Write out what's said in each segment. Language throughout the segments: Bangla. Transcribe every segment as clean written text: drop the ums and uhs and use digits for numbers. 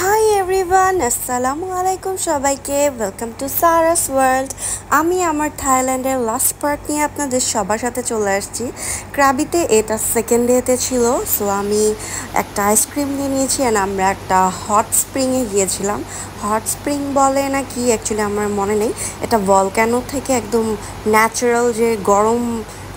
হাই এভরিওয়ান, আসসালামু আলাইকুম সবাইকে। Welcome to Sara's world. আমি আমার থাইল্যান্ডের লাস্ট পার্ট নিয়ে আপনাদের সবার সাথে চলে আসছি। ক্রাবিতে এটা সেকেন্ড ডেতে ছিল, সো আমি একটা আইসক্রিম নিয়ে নিয়েছি অ্যান্ড আমরা একটা হট স্প্রিংয়ে গিয়েছিলাম। হট স্প্রিং বলে না কি অ্যাকচুয়ালি আমার মনে নেই। এটা ভলক্যানো থেকে একদম ন্যাচারাল যে গরম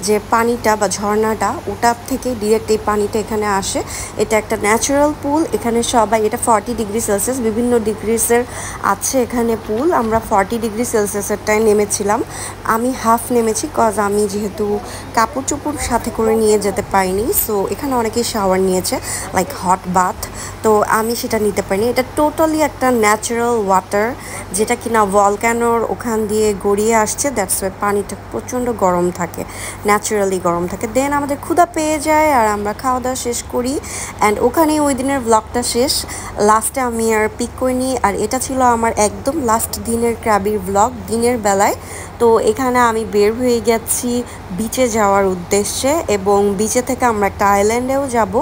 যে পানিটা বা ঝর্ণাটা ওটার থেকে ডিরেক্ট এই পানিটা এখানে আসে। এটা একটা ন্যাচারাল পুল। এখানে সবাই, এটা 40 ডিগ্রি সেলসিয়াস, বিভিন্ন ডিগ্রিসের আছে এখানে পুল। আমরা 40 ডিগ্রি সেলসিয়াসেরটায় নেমেছিলাম। আমি হাফ নেমেছি কজ আমি যেহেতু কাপড় চোপড় সাথে করে নিয়ে যেতে পারিনি, সো এখানে অনেকেই শাওয়ার নিয়েছে লাইক হট বাথ, তো আমি সেটা নিতে পারিনি। এটা টোটালি একটা ন্যাচারাল ওয়াটার যেটা কিনা ভলক্যানোর ওখান দিয়ে গড়িয়ে আসছে, দ্যাটস ওয়াই পানিটা প্রচণ্ড গরম থাকে, ন্যাচারালি গরম থাকে। দেন আমাদের ক্ষুধা পেয়ে যায় আর আমরা খাওয়া দাওয়া শেষ করি অ্যান্ড ওখানেই ওই দিনের ব্লগটা শেষ। লাস্টে আমি আর পিক করিনি, আর এটা ছিল আমার একদম লাস্ট দিনের ক্রাবির ব্লগ দিনের বেলায়। তো এখানে আমি বের হয়ে গেছি বিচে যাওয়ার উদ্দেশ্যে, এবং বিচে থেকে আমরা একটা আইল্যান্ডেও যাব।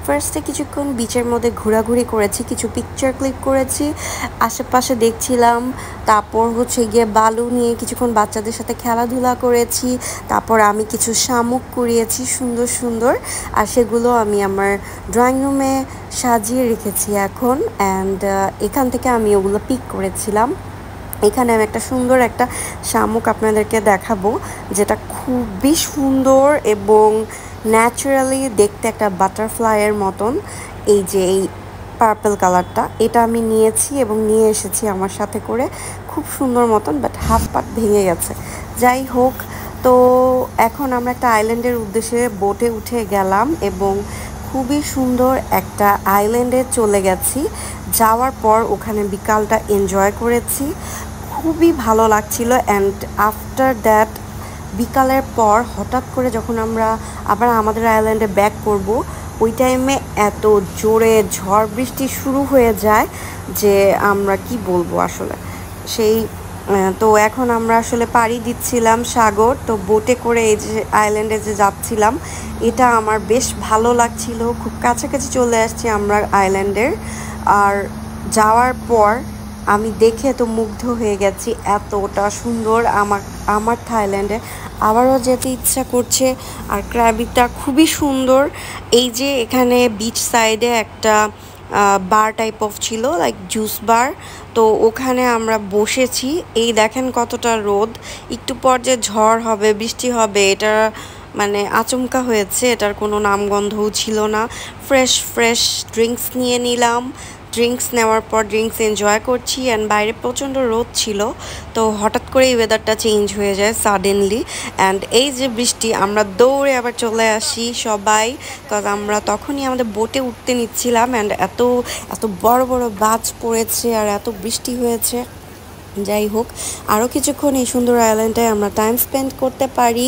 ফার্স্টে কিছুক্ষণ বিচের মধ্যে ঘোরাঘুরি করেছি, কিছু পিকচার ক্লিক করেছি, আশেপাশে দেখছিলাম। তারপর হচ্ছে গিয়ে বালু নিয়ে কিছুক্ষণ বাচ্চাদের সাথে খেলাধুলা করেছি। তারপর আমি কিছু শামুক কুড়িয়েছি সুন্দর সুন্দর, আর সেগুলো আমি আমার ড্রয়িং রুমে সাজিয়ে রেখেছি এখন। অ্যান্ড এখান থেকে আমি ওগুলো পিক করেছিলাম। এখানে আমি একটা সুন্দর একটা শামুক আপনাদেরকে দেখাবো, যেটা খুবই সুন্দর এবং ন্যাচারালি দেখতে একটা বাটারফ্লাইয়ের মতন। এই যে এই পার্পল কালারটা, এটা আমি নিয়েছি এবং নিয়ে এসেছি আমার সাথে করে, খুব সুন্দর মতন, বাট হাফ পার্ট ভেঙে গেছে। যাই হোক, তো এখন আমরা একটা আইল্যান্ডের উদ্দেশ্যে বোটে উঠে গেলাম এবং খুবই সুন্দর একটা আইল্যান্ডে চলে গেছি। যাওয়ার পর ওখানে বিকালটা এনজয় করেছি, খুবই ভালো লাগছিল। অ্যান্ড আফটার দ্যাট বিকালের পর হঠাৎ করে যখন আমরা আবার আমাদের আইল্যান্ডে ব্যাক করব, ওই টাইমে এত জোরে ঝড় বৃষ্টি শুরু হয়ে যায় যে আমরা কি বলবো আসলে। সেই তো এখন আমরা আসলে পাড়ি দিচ্ছিলাম সাগর, তো বোটে করে এই যে আইল্যান্ডে যে যাচ্ছিলাম, এটা আমার বেশ ভালো লাগছিল। খুব কাছাকাছি চলে আসছি আমরা আইল্যান্ডের। আর যাওয়ার পর আমি দেখে তো মুগ্ধ হয়ে গেছি, এতটা সুন্দর। আমার থাইল্যান্ডে আবারও যেতে ইচ্ছা করছে। আর ক্র্যাবিটা খুবই সুন্দর। এই যে এখানে বিচ সাইডে একটা বার টাইপ অফ ছিল, লাইক জুস বার, তো ওখানে আমরা বসেছি। এই দেখেন কতটা রোদ, একটু পর যে ঝড় হবে বৃষ্টি হবে এটা মানে আচমকা হয়েছে, এটার কোনো নামগন্ধও ছিল না। ফ্রেশ ফ্রেশ ড্রিঙ্কস নিয়ে নিলাম, ড্রিঙ্কস নেওয়ার পর ড্রিঙ্কস এনজয় করছি। অ্যান্ড বাইরে প্রচণ্ড রোদ ছিল, তো হঠাৎ করেই ওয়েদারটা চেঞ্জ হয়ে যায় সাডেনলি। অ্যান্ড এই যে বৃষ্টি, আমরা দৌড়ে আবার চলে আসি সবাই, কারণ আমরা তখনই আমাদের বোটে উঠতে নিচ্ছিলাম। অ্যান্ড এত এত বড় বড় বাজ পড়েছে আর এত বৃষ্টি হয়েছে। যাই হোক, আরও কিছুক্ষণ এই সুন্দর আইল্যান্ডে আমরা টাইম স্পেন্ড করতে পারি।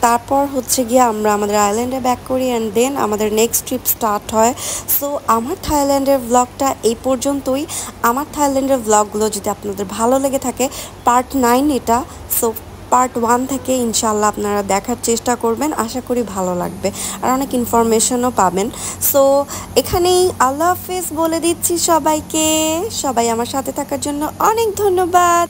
তারপর হচ্ছে গিয়ে আমরা আমাদের আইল্যান্ডে ব্যাক করি অ্যান্ড দেন আমাদের নেক্সট ট্রিপ স্টার্ট হয়। সো আমার থাইল্যান্ডের ব্লগটা এই পর্যন্তই। আমার থাইল্যান্ডের ব্লগগুলো যদি আপনাদের ভালো লেগে থাকে, পার্ট 9 এটা, সো পার্ট 1 থেকে ইনশাল্লাহ আপনারা দেখার চেষ্টা করবেন, আশা করি ভালো লাগবে আর অনেক ইনফরমেশনও পাবেন। সো এখানেই আল্লাহ হাফেজ বলে দিচ্ছি সবাইকে। সবাই আমার সাথে থাকার জন্য অনেক ধন্যবাদ।